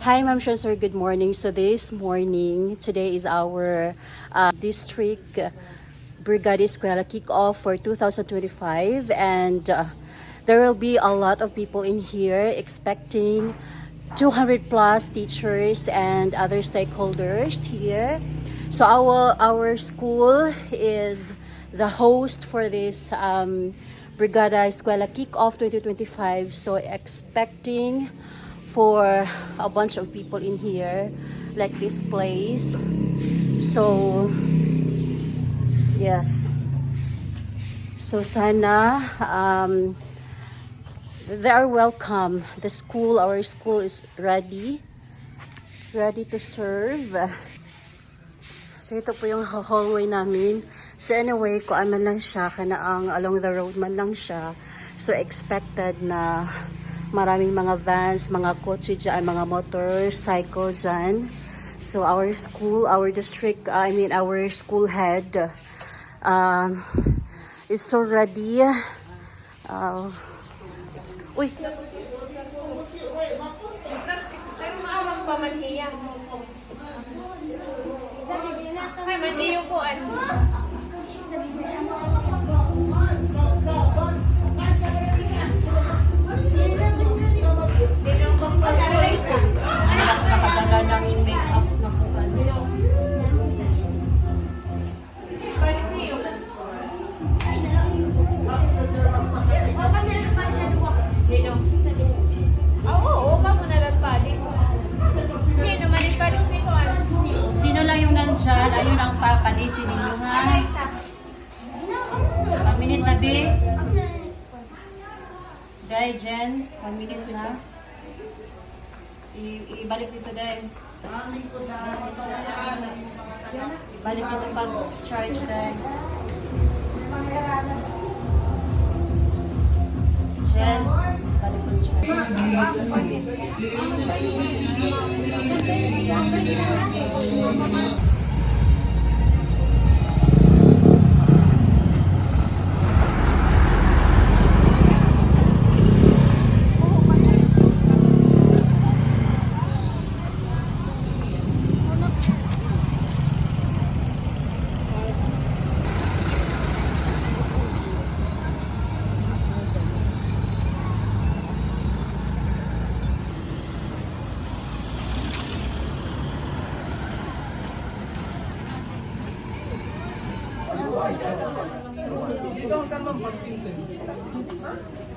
Hi, Ma'am Sir. Good morning. So today is our district Brigada Eskwela kickoff for 2025, and there will be a lot of people in here expecting 200 plus teachers and other stakeholders here. So our school is the host for this Brigada Eskwela kickoff 2025. So expecting for a bunch of people in here like this place. So yes, so sana they are welcome. Our school is ready to serve. So ito po yung hallway namin. So anyway, kuan man lang siya, kanaang along the road man lang siya. So expected na maraming mga vans, mga kotse dyan, mga motorcycle dyan. So our district, our school head is so ready. Uy! Nakadala ng make-up na po Sino lang yung nandyan? Ayun ang papalisin ninyo, ha? Pag-minute na, be? Dahil, Jen, pag-minute na. Ibalik dito, dahil. Ibalik dito pag-charge, dahil. Jen, balik pag-charge.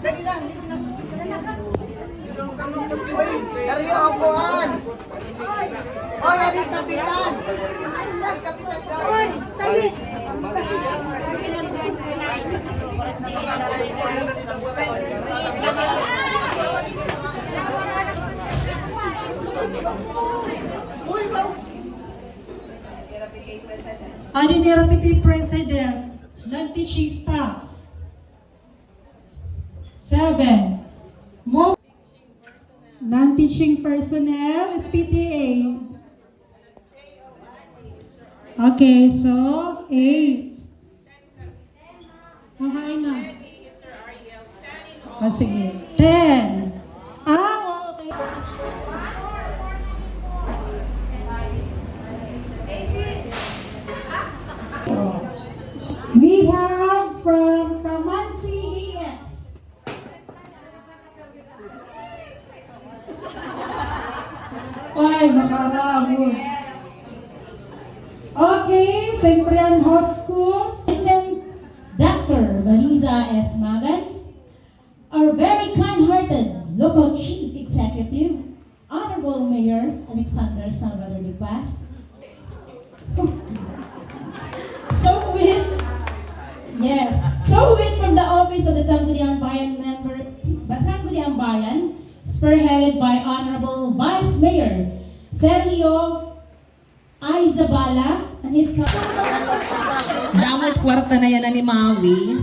Dali lang. Uy, dari akuan. Oh, dari kapitan. Kapitan. Uy, tali. Ordinary Deputy President, non-teaching staff. 7. Non-teaching personnel is PTA. Okay, so 8. Okay na. Sige. 10. Okay. We have from Taman CES. Ay, makarabot. Okay, Semprian Host School. Dr. Marisa S. Magan, our very kind-hearted local chief executive, Honorable Mayor Alexander Salvador de Paz. So with from the office of the Sangguniang Bayan, spearheaded by Honorable Vice Mayor Sergio Aizabala and his Damot kwarta na yan ni Maui.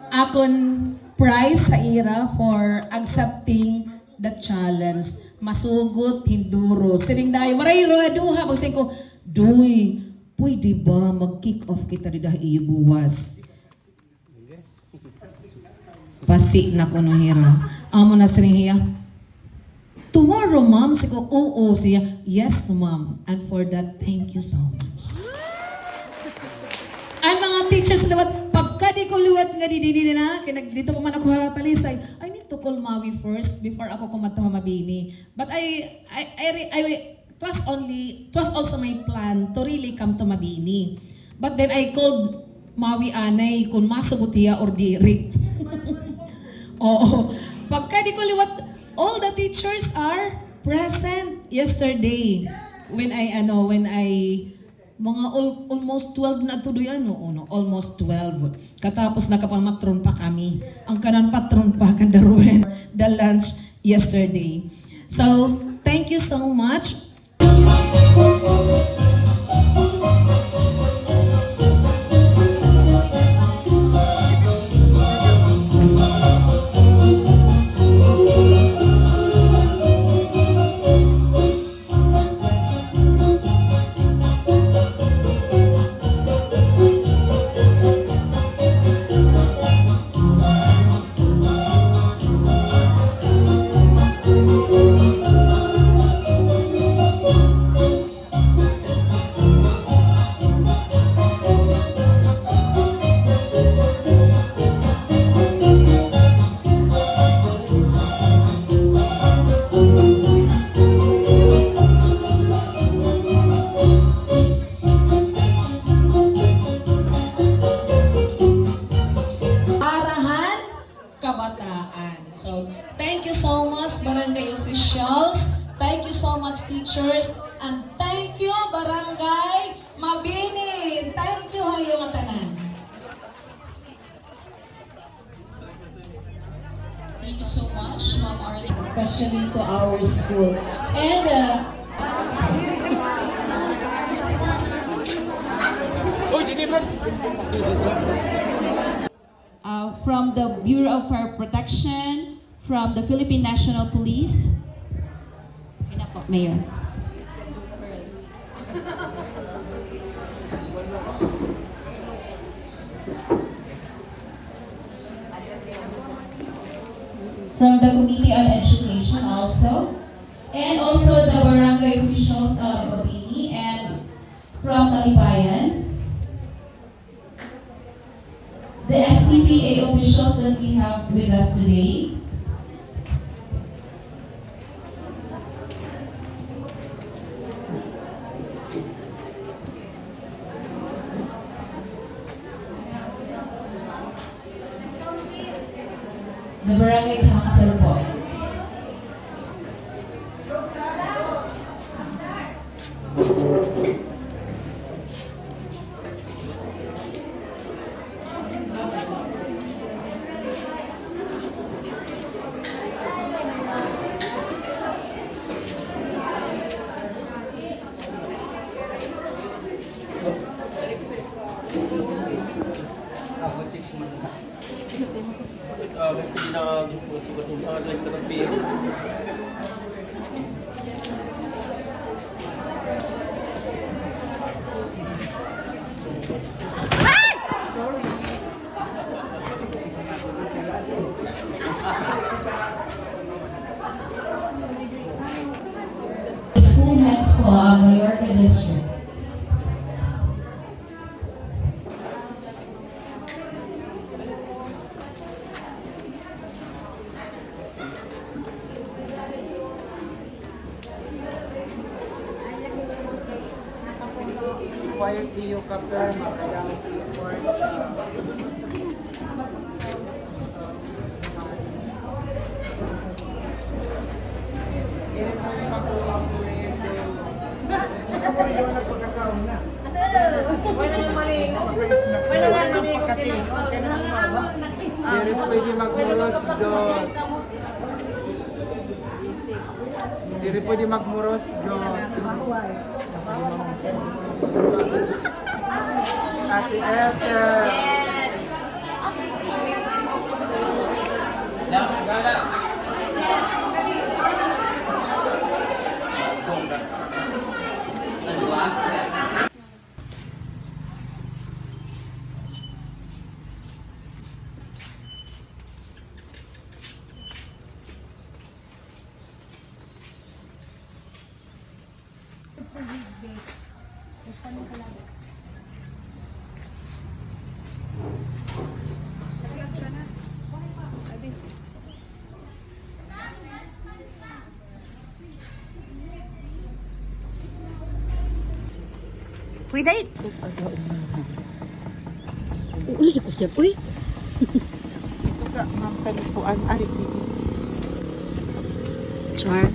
Akon prize sa ira for accepting the challenge. Masugot, hinduro. Sining dayo, maray roaduha. Pagsayin ko, Doy, pwede ba mag-kick off kita rin iyo buwas? Pasik na ko no hero. Amo na sining hiya. tomorrow, ma'am. Sabi ko, oo. Siya, yes, ma'am. And for that, thank you so much. Ang mga teachers liwat, pagka di ko liwat nga di na, dito pa man ako hatalisay, I need to call Maui first before ako kumato mabini. But it was also my plan to really come to Mabini. But then I called Maui Anay kung masubutiya or diri. Oo. Pagka di ko liwat, all the teachers are present yesterday when I mga almost 12 na tuloy almost 12. Katapos nakapamatron pa kami. Ang kanan patron pa kadaruin the lunch yesterday. So, thank you so much. So, thank you so much, Barangay officials. Thank you so much, teachers. And thank you, Barangay Mabini. Thank you, hayo nga tanan. Thank you so much, Ma'am Arlie, especially to our school. And, from the Bureau of Fire Protection, from the Philippine National Police. Ayun na po, Mayor. From the Committee on Education also. And also the barangay officials of Mabini and from Talibayan. The SPPA officials that we have with us today. The Barangay Council po. School heads po ang Mallorca District. Quiet you kapper, makadang support. Ini po yung makuha po ito. Ito po yung napagkakaon na. Wala nga maningo kinakaon. Hindi pwede magmuros doon. Hindi pwede magmuros doon. Ate Ethel. Uy, dait! Uli ko siya, uy! Ito ka, ma'am, kalipuan, arit dito. Char.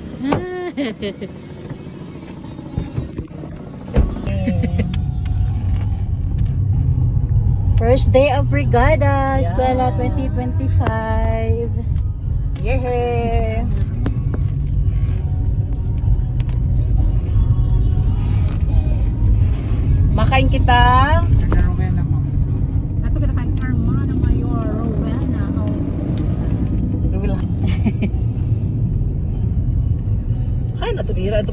First day of Brigada, Eskwela 2025. Yehey! Makain kita. Nagarogan na, ma'am. Ato kita kay Karma ng Mayor Rowena. Hay na to dira ito.